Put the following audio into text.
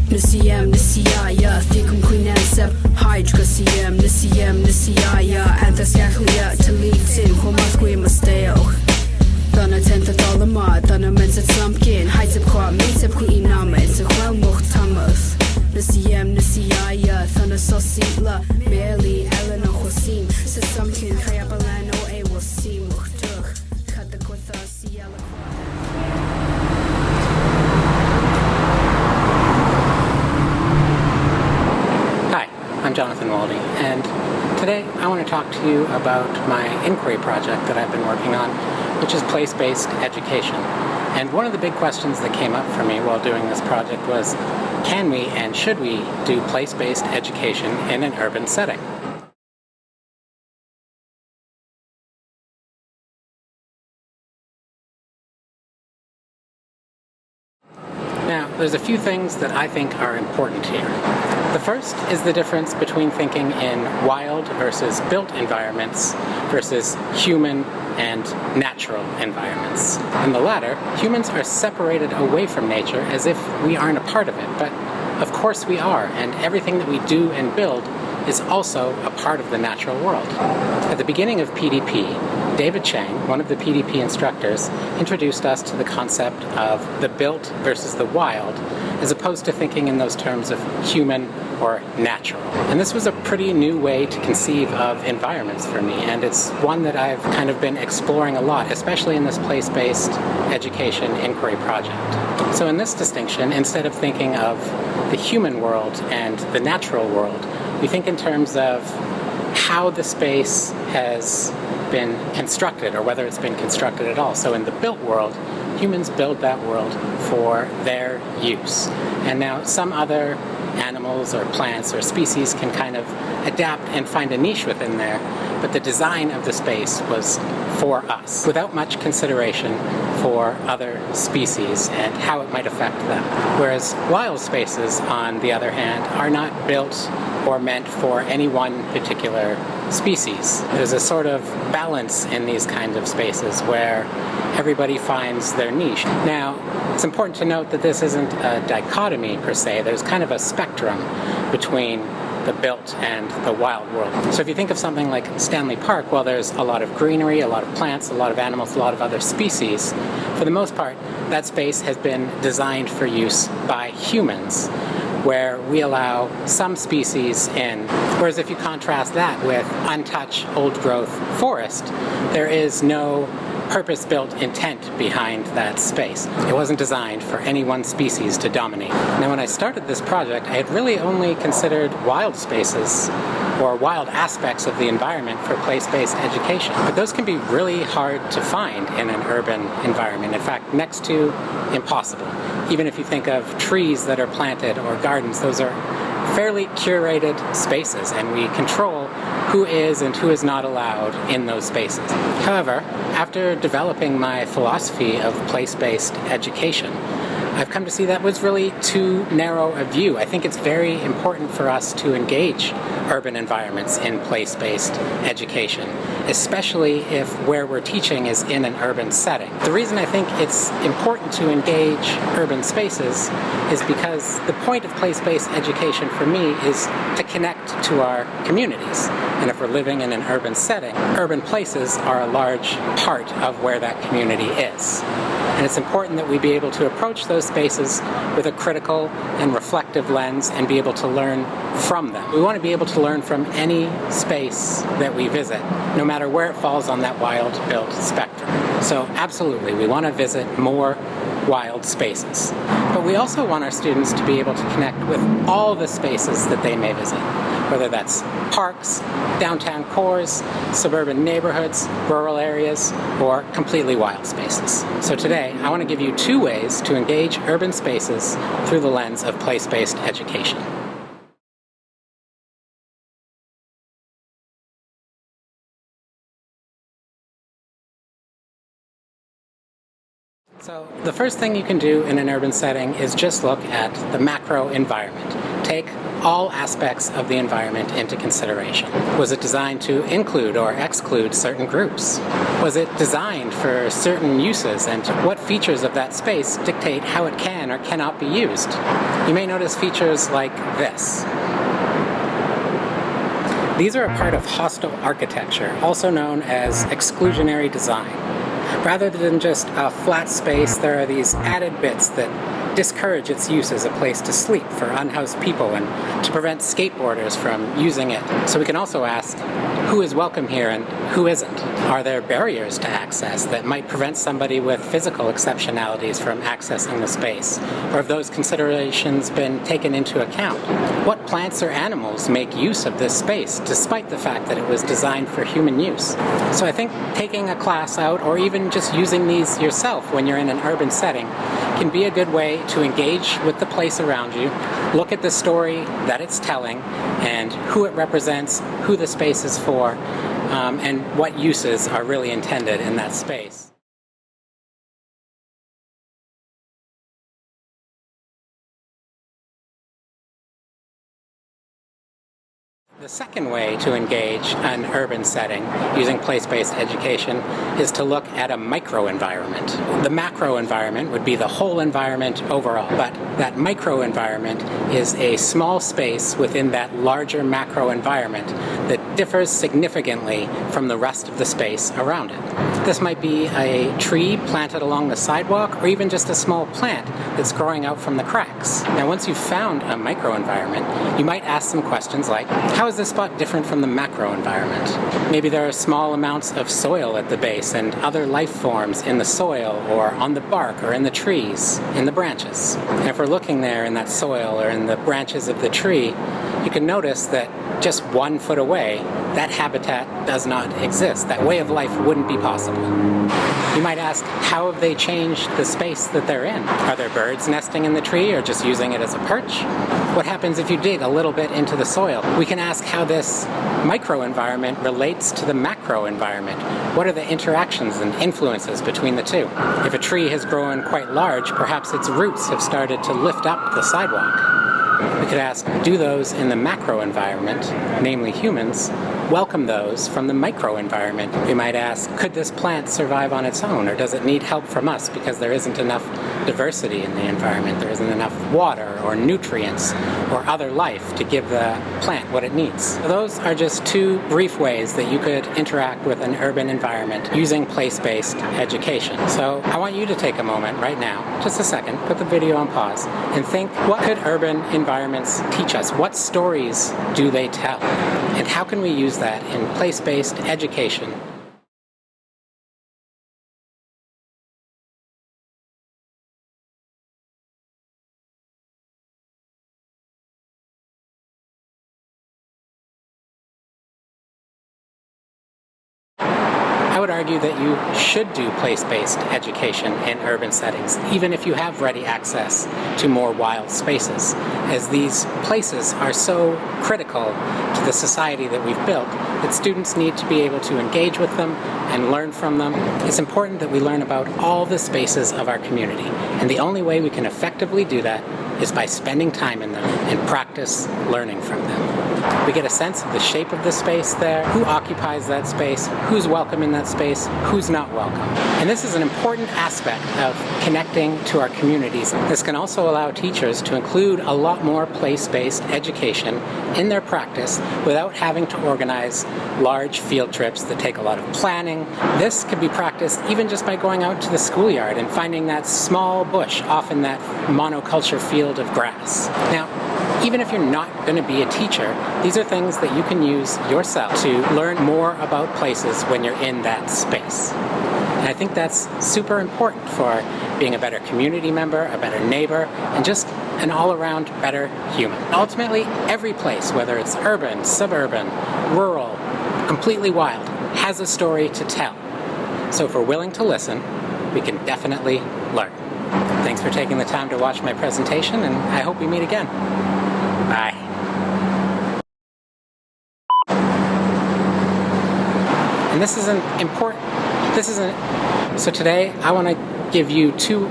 Nisiyem nisiyaya Thikum kuinansep Hydra siyem Nisiyem nisiyaya Antas yakliya Talitin Homaskwi masteo Dana tenta dolama Dana mensa tsamkin Haitip kwa Mensip ku inama Ensa kwel moch tamas Nisiyem nisiyaya Thana sosila Meli elena khosim Sisamkin Kayabalano e wasim Mukhtuk Kada kotha siyala I'm Jonathan Waldy, and today I want to talk to you about my inquiry project that I've been working on, which is place-based education. And one of the big questions that came up for me while doing this project was, can we and should we do place-based education in an urban setting? Now, there's a few things that I think are important here. The first is the difference between thinking in wild versus built environments versus human and natural environments. In the latter, humans are separated away from nature as if we aren't a part of it, but of course we are, and everything that we do and build is also a part of the natural world. At the beginning of PDP, David Chang, one of the PDP instructors, introduced us to the concept of the built versus the wild, as opposed to thinking in those terms of human or natural. And this was a pretty new way to conceive of environments for me, and it's one that I've kind of been exploring a lot, especially in this place-based education inquiry project. So in this distinction, instead of thinking of the human world and the natural world, we think in terms of how the space has been constructed, or whether it's been constructed at all. So in the built world, humans build that world for their use. And now some other animals or plants or species can kind of adapt and find a niche within there, but the design of the space was for us, without much consideration for other species and how it might affect them. Whereas wild spaces, on the other hand, are not built or meant for any one particular species. There's a sort of balance in these kinds of spaces where everybody finds their niche. Now, it's important to note that this isn't a dichotomy per se. There's kind of a spectrum between the built and the wild world. So if you think of something like Stanley Park, well, there's a lot of greenery, a lot of plants, a lot of animals, a lot of other species. For the most part, that space has been designed for use by humans, where we allow some species in. Whereas if you contrast that with untouched old-growth forest, there is no purpose-built intent behind that space. It wasn't designed for any one species to dominate. Now, when I started this project, I had really only considered wild spaces or wild aspects of the environment for place-based education. But those can be really hard to find in an urban environment. In fact, next to impossible. Even if you think of trees that are planted or gardens, those are fairly curated spaces, and we control who is and who is not allowed in those spaces. However, after developing my philosophy of place-based education, I've come to see that was really too narrow a view. I think it's very important for us to engage urban environments in place-based education, especially if where we're teaching is in an urban setting. The reason I think it's important to engage urban spaces is because the point of place-based education for me is to connect to our communities. And if we're living in an urban setting, urban places are a large part of where that community is. And it's important that we be able to approach those spaces with a critical and reflective lens and be able to learn from them. We want to be able to learn from any space that we visit, no matter where it falls on that wild-built spectrum. So absolutely, we want to visit more wild spaces. But we also want our students to be able to connect with all the spaces that they may visit, whether that's parks, downtown cores, suburban neighborhoods, rural areas, or completely wild spaces. So today, I want to give you 2 ways to engage urban spaces through the lens of place-based education. So the first thing you can do in an urban setting is just look at the macro environment. take all aspects of the environment into consideration? Was it designed to include or exclude certain groups? Was it designed for certain uses, and what features of that space dictate how it can or cannot be used? You may notice features like this. These are a part of hostile architecture, also known as exclusionary design. Rather than just a flat space, there are these added bits that discourage its use as a place to sleep for unhoused people and to prevent skateboarders from using it. So we can also ask, who is welcome here and who isn't? Are there barriers to access that might prevent somebody with physical exceptionalities from accessing the space? Or have those considerations been taken into account? What plants or animals make use of this space, despite the fact that it was designed for human use? So I think taking a class out, or even just using these yourself when you're in an urban setting, can be a good way to engage with the place around you, look at the story that it's telling, and who it represents, who the space is for, and what uses are really intended in that space. The second way to engage an urban setting using place-based education is to look at a microenvironment. The macroenvironment would be the whole environment overall, but that microenvironment is a small space within that larger macroenvironment that differs significantly from the rest of the space around it. This might be a tree planted along the sidewalk, or even just a small plant that's growing out from the cracks. Now, once you've found a microenvironment, you might ask some questions like, how is this spot different from the macro environment? Maybe there are small amounts of soil at the base and other life forms in the soil or on the bark or in the trees, in the branches. And if we're looking there in that soil or in the branches of the tree, you can notice that just 1 foot away, that habitat does not exist. That way of life wouldn't be possible. You might ask, how have they changed the space that they're in? Are there birds nesting in the tree or just using it as a perch? What happens if you dig a little bit into the soil? We can ask how this microenvironment relates to the macro environment. What are the interactions and influences between the two? If a tree has grown quite large, perhaps its roots have started to lift up the sidewalk. We could ask, do those in the macro environment, namely humans, welcome those from the micro environment? We might ask, could this plant survive on its own, or does it need help from us because there isn't enough diversity in the environment, there isn't enough water or nutrients or other life to give the plant what it needs? So those are just 2 brief ways that you could interact with an urban environment using place-based education. So I want you to take a moment right now, just a second, put the video on pause, and think, what could urban environments teach us? What stories do they tell? And how can we use that in place-based education? I would argue that you should do place-based education in urban settings, even if you have ready access to more wild spaces, as these places are so critical to the society that we've built that students need to be able to engage with them and learn from them. It's important that we learn about all the spaces of our community, and the only way we can effectively do that is by spending time in them and practice learning from them. We get a sense of the shape of the space there, who occupies that space, who's welcome in that space, who's not welcome. And this is an important aspect of connecting to our communities. This can also allow teachers to include a lot more place-based education in their practice without having to organize large field trips that take a lot of planning. This could be practiced even just by going out to the schoolyard and finding that small bush off in that monoculture field of grass. Now, even if you're not going to be a teacher, these are things that you can use yourself to learn more about places when you're in that space. And I think that's super important for being a better community member, a better neighbor, and just an all-around better human. Ultimately, every place, whether it's urban, suburban, rural, completely wild, has a story to tell. So if we're willing to listen, we can definitely learn. Thanks for taking the time to watch my presentation, and I hope we meet again. Bye. And this is so today I want to give you 2